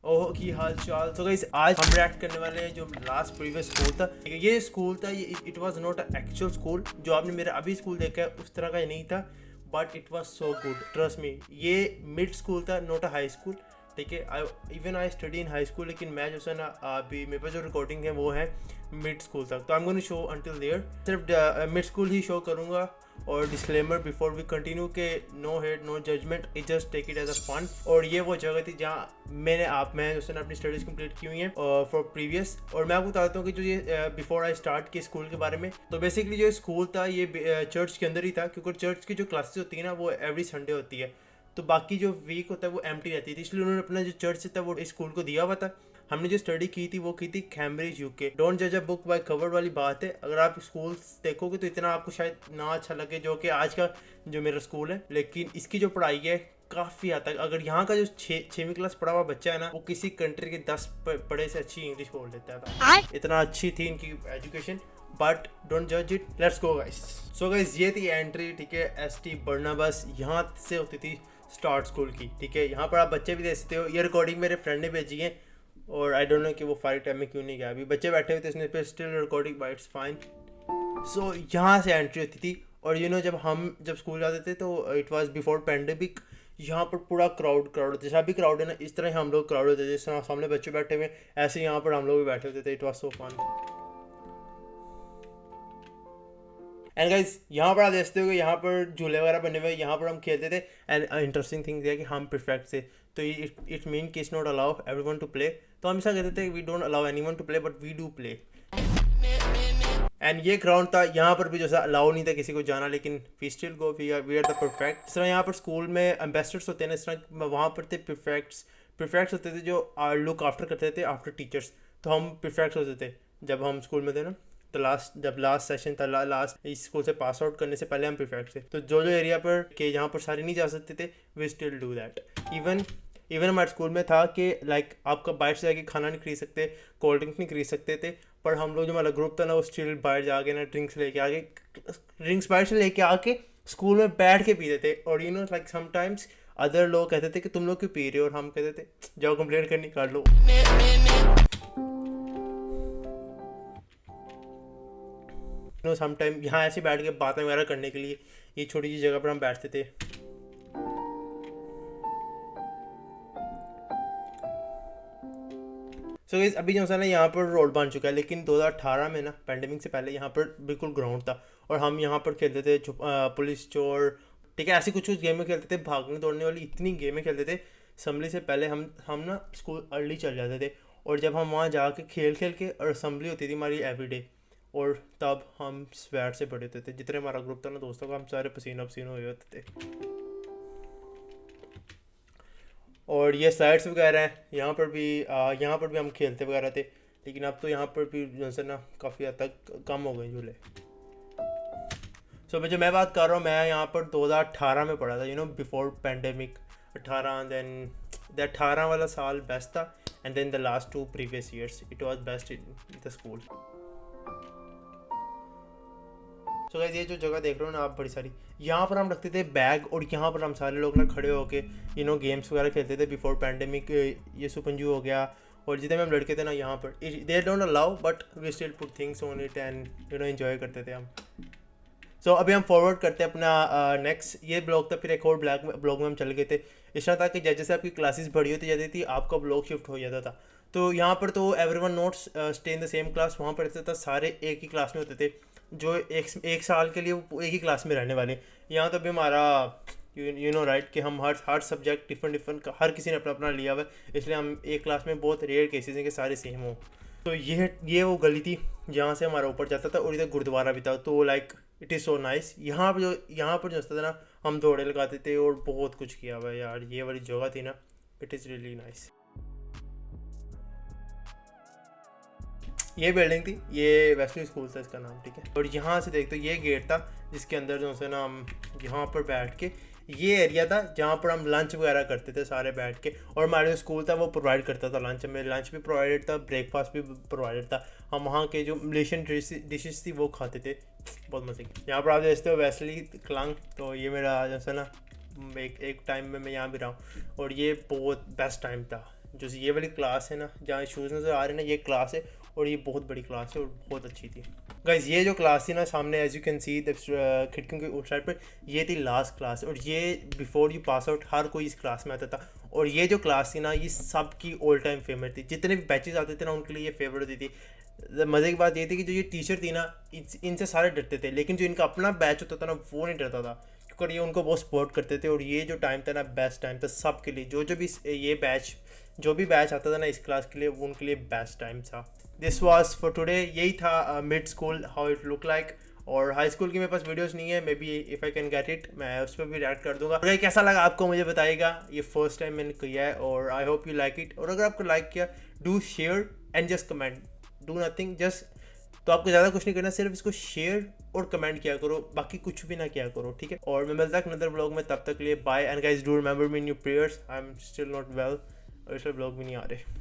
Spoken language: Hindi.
ओह की हाल चाल। तो गाइस आज हम रिएक्ट करने वाले हैं जो लास्ट प्रीवियस स्कूल था। ये स्कूल था, ये it was not a actual school. जो आपने मेरा अभी स्कूल देखा है उस तरह का नहीं था, but it was so good, trust me. ये मिड स्कूल था, नॉट अ हाई स्कूल। ठीक है, even I study in high school, लेकिन मैं जो है ना अभी मेरे पास जो रिकॉर्डिंग है वो है मिड स्कूल तक। तो I am going to show until there, सिर्फ मिड स्कूल ही शो करूँगा। और डिस्क्लेमर बिफोर वी कंटिन्यू के no hate no judgement, it just take it as a fun. और ये वो जगह थी जहाँ मैं उसने अपनी स्टडीज़ कंप्लीट की हुई हैं फॉर प्रीवियस। और मैं आपको बताता हूँ कि जो ये बिफोर आई स्टार्ट के स्कूल के बारे में, तो बेसिकली जो स्कूल था ये चर्च के अंदर ही था, क्योंकि चर्च की जो क्लासेस होती है ना वो एवरी संडे होती है। तो बाकी जो वीक होता है वो एम्प्टी रहती थी, इसलिए उन्होंने अपना जो चर्च था वो स्कूल को दिया हुआ था। हमने जो स्टडी की थी वो की थी कैम्ब्रिज यूके। डोंट जज अ बुक बाय कवर वाली बात है। अगर आप स्कूल देखोगे तो इतना आपको शायद ना अच्छा लगे जो कि आज का जो मेरा स्कूल है, लेकिन इसकी जो पढ़ाई है काफ़ी हद तक, अगर यहाँ का जो छवीं क्लास पढ़ा हुआ बच्चा है ना, वो किसी कंट्री के 10 पढ़े से अच्छी इंग्लिश बोल लेता था। इतना अच्छी थी इनकी एजुकेशन। बट डोंट जज it, let's go guys. So guys ये थी एंट्री, ठीक है, एसटी बर्नाबस, यहाँ से होती थी स्टार्ट स्कूल की। ठीक है, यहाँ पर आप बच्चे भी देख सकते हो। ये रिकॉर्डिंग मेरे फ्रेंड ने भेजी है और आई डोंट नो कि वो फाइल टाइम में क्यों नहीं गया। अभी बच्चे बैठे हुए थे इसने पे, still recording by it's fine. So यहाँ से एंट्री होती थी। और जब स्कूल जाते थे तो इट वाज बिफोर पैंडेमिक। यहाँ पर पूरा क्राउड जैसा भी क्राउड है ना, इस तरह ही हम लोग क्राउड होते थे। जिस तरह सामने बच्चे बैठे हुए ऐसे यहाँ पर हम लोग भी बैठे होते थे। It was so fun. And guys यहाँ पर आप देखते हो कि यहाँ पर झूले वगैरह बने हुए, यहाँ पर हम खेलते थे। एंड इंटरेस्टिंग थिंग है कि हम परफेक्ट थे, तो इट मीन कि it's not allow everyone to play. तो हम ऐसा कहते थे we don't allow anyone to play but we do play. And ये ग्राउंड था, यहाँ पर भी जैसा अलाउ नहीं था किसी को जाना, लेकिन we still go, we are the perfect. जिस तरह यहाँ पर स्कूल में एम्बेसडर्स होते हैं ना, इस तरह वहाँ पर थे परफेक्ट्स होते थे जो लुक आफ्टर करते थे आफ्टर टीचर्स। तो हम परफेक्ट्स होते थे जब हम स्कूल में थे ना। तो जब लास्ट सेशन था, लास्ट इस स्कूल से पास आउट करने से पहले हम परफेक्ट थे। तो जो एरिया पर के जहाँ पर सारे नहीं जा सकते थे, we still do that. Even हमारे स्कूल में था कि लाइक आपका बाहर से जाके खाना नहीं खरीद सकते, कोल्ड ड्रिंक नहीं खरीद सकते थे। पर हम लोग जो हमारा ग्रुप था ना, वो स्टिल बाहर जाके ना ड्रिंक्स बाहर से लेके आके स्कूल में बैठ के पीते थे। और लाइक समटाइम्स अदर लोग कहते थे कि तुम लोग क्यों पी रहे हो, और हम कहते थे जाओ कंप्लेंट करनी कर लो। समटाइम यहाँ ऐसे बैठ के बातें वगैरह करने के लिए ये छोटी सी जगह पर हम बैठते थे। सो गाइस अभी जो है ना यहाँ पर रोड बन चुका है, लेकिन 2018 में ना पैंडेमिक से पहले यहाँ पर बिल्कुल ग्राउंड था। और हम यहाँ पर खेलते थे पुलिस चोर, ठीक है, ऐसी कुछ गेमें खेलते थे, भागने दौड़ने वाली इतनी गेमें खेलते थे। असम्बली से पहले हम ना स्कूल अर्ली चल जाते थे। और जब हम वहाँ जाके खेल के, और असम्बली होती थी हमारी एवरीडे, और तब हम स्वेट से पड़े होते थे। जितने हमारा ग्रुप था ना दोस्तों का, हम सारे पसीना पसीना हुए होते थे। और ये स्लाइड्स वगैरह हैं, यहाँ पर भी हम खेलते वगैरह थे। लेकिन अब तो यहाँ पर भी जो है ना काफ़ी हद तक कम हो गए झूले। सो जो मैं बात कर रहा हूँ, मैं यहाँ पर 2018 में पढ़ा था, बिफोर पैंडेमिक। 18 देन द 18 वाला साल बेस्ट था। And then the last 2 previous years it was best in the school. So guys ये जो जगह देख रहे हो ना आप, बड़ी सारी, यहाँ पर हम रखते थे बैग। और यहाँ पर हम सारे लोग ना खड़े होके गेम्स वगैरह खेलते थे बिफोर पैंडेमिक। ये सुपंजू हो गया, और जितने में हम लड़के थे ना यहाँ पर, they don't allow but we still put things on it and enjoy करते थे हम। सो अभी हम फॉरवर्ड करते हैं अपना नेक्स्ट। ये ब्लॉग था, फिर एक और ब्लॉग में हम चल गए थे। इस तरह था कि जैसे आपकी क्लासेस बड़ी होती जाती थी, आपका ब्लॉग शिफ्ट हो जाता था। तो यहाँ पर तो everyone notes stay in the same class, वहाँ पर रहता था सारे एक ही क्लास में होते थे, जो एक साल के लिए वो एक ही क्लास में रहने वाले। यहाँ तो भी हमारा राइट कि हम हर सब्जेक्ट डिफरेंट हर किसी ने अपना अपना लिया हुआ है, इसलिए हम एक क्लास में बहुत रेयर केसेस हैं कि सारे सेम हो। तो ये वो गली थी जहाँ से हमारा ऊपर जाता था, और इधर गुरुद्वारा भी था। तो like it is so nice. यहाँ पर जो था ना, हम दौड़े लगाते थे और बहुत कुछ किया हुआ है यार। ये वाली जगह थी ना, इट इज़ रियली नाइस। ये बिल्डिंग थी, ये वेस्टली स्कूल था इसका नाम, ठीक है। और यहाँ से देखते ये गेट था जिसके अंदर जो है ना हम यहाँ पर बैठ के, ये एरिया था जहाँ पर हम लंच वगैरह करते थे सारे बैठ के। और हमारे जो स्कूल था वो प्रोवाइड करता था लंच, हमें लंच भी प्रोवाइडेड था, ब्रेकफास्ट भी प्रोवाइडेड था। हम वहाँ के जो मलेशियन डिशेस थी वो खाते थे, बहुत मज़े की। यहाँ पर आप देखते हो वेस्ली क्लंग, तो ये मेरा जैसे ना एक टाइम में मैं यहाँ भी रहा हूँ, और ये बहुत बेस्ट टाइम था जो ये वाली क्लास है ना, जहाँ शूज़ नज़र आ रहे हैं ना, ये क्लास है और ये बहुत बड़ी क्लास है और बहुत अच्छी थी गाइज। ये जो क्लास थी ना सामने, एज यू कैन सी खिड़कियों के उस साइड पर, ये थी लास्ट क्लास और ये बिफोर यू पास आउट हर कोई इस क्लास में आता था। और ये जो क्लास थी ना, ये सब की ऑल टाइम फेवरेट थी, जितने भी बैचेस आते थे ना उनके लिए ये फेवरेट होती थी। मज़े की बात ये थी कि जो ये टीचर थी ना, इनसे सारे डरते थे, लेकिन जो इनका अपना बैच होता था ना वो नहीं डरता था, क्योंकि ये उनको बहुत सपोर्ट करते थे। और ये जो टाइम था ना, बेस्ट टाइम था सब के लिए। जो भी ये बैच, जो भी बैच आता था ना इस क्लास के लिए, वो उनके लिए बेस्ट टाइम था। This was for today. यही था mid school how it look like. और हाई स्कूल की मेरे पास वीडियोस नहीं है, may be if I can get it मैं उस पर भी रिएक्ट कर दूंगा। अगर कैसा लगा आपको मुझे बताइएगा, ये फर्स्ट टाइम मैंने किया है और I hope you like it. और अगर आपको लाइक किया, do share and just comment, do nothing just. तो आपको ज़्यादा कुछ नहीं करना, सिर्फ इसको शेयर और कमेंट किया करो, बाकी कुछ भी ना किया करो, ठीक है। और मैं मिलता हूँ अनदर ब्लॉग में, तब तक के लिए bye. And guys do remember me in your prayers, I am still not well और इसलिए ब्लॉग भी नहीं आ रहे।